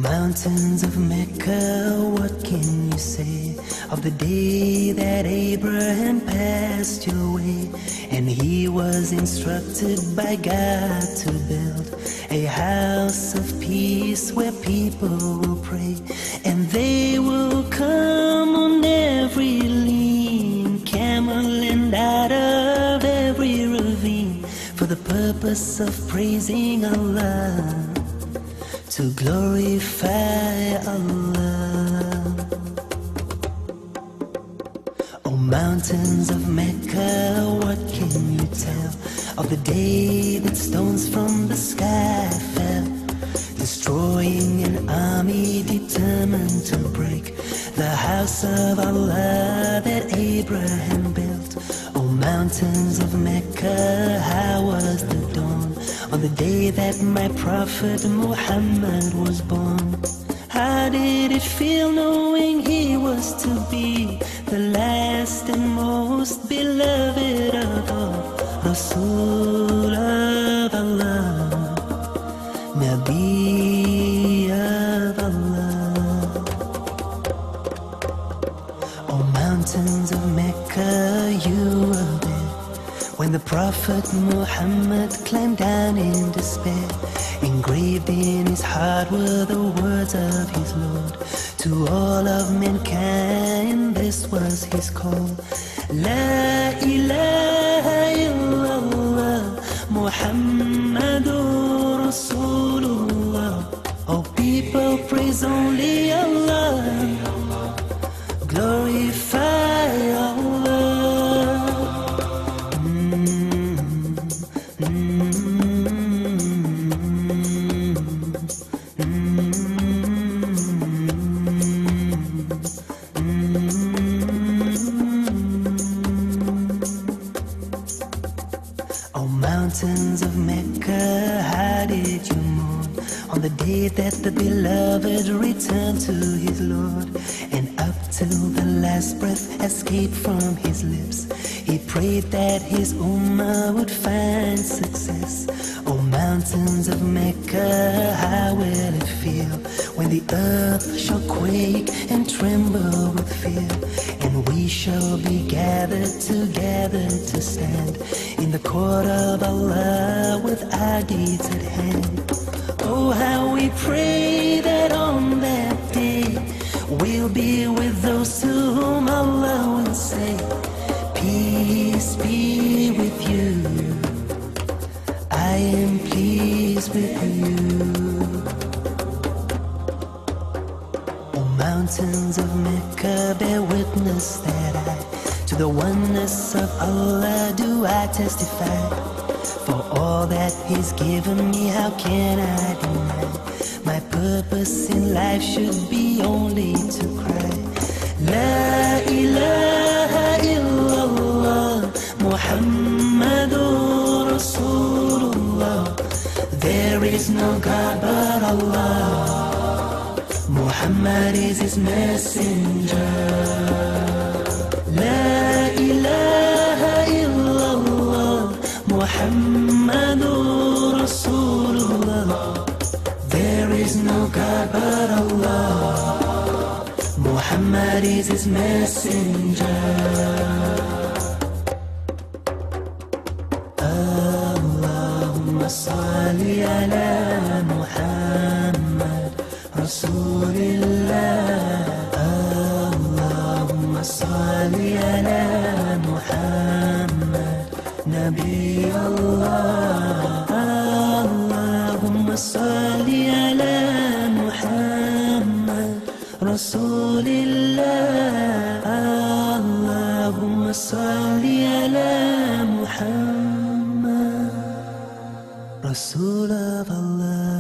Mountains of Mecca, what can you say of the day that Abraham passed your way? And he was instructed by God to build a house of peace where people will pray, and they will come on every lean camel and out of every ravine for the purpose of praising Allah, to glorify Allah. O mountains of Mecca, what can you tell of the day that stones from the sky fell, destroying an army determined to break the house of Allah that Abraham built? O mountains of Mecca, how was the dawn on the day that my prophet Muhammad was born? How did it feel knowing he was to be the last and most beloved of all, Rasul of Allah, Nabi of Allah? O mountains of Mecca, you were there when the Prophet Muhammad climbed down in despair. Engraved in his heart were the words of his Lord to all of mankind. This was his call: La ilaha illallah, Muhammadur Rasulullah. Oh people, praise only Allah, glorify Allah. Mountains of Mecca, how did you mourn on the day that the beloved returned to his Lord? And up till the last breath escaped from his lips, he prayed that his ummah would find success. O mountains of Mecca, how will it feel when the earth shall quake and tremble with fear, and we shall be gathered together to stand in the court of Allah with our deeds at hand? Oh, how we pray that on that day we'll be with those to whom Allah will say, peace be with you, I am pleased with you. Oh, mountains of Mecca, bear witness that to the oneness of Allah do I testify. For all that He's given me, how can I deny? My purpose in life should be only to cry, La ilaha illallah, Muhammadur Rasulullah. There is no God but Allah, Muhammad is His messenger. La ilaha illallah, Muhammadur Rasulullah. There is no God but Allah, Muhammad is His messenger. Allahumma salli ala Muhammad Rasulillah. Salli ala Muhammad Nabi Allah. Allahumma salli ala Muhammad Rasulillah. Allahumma salli ala Muhammad Rasul of Allah.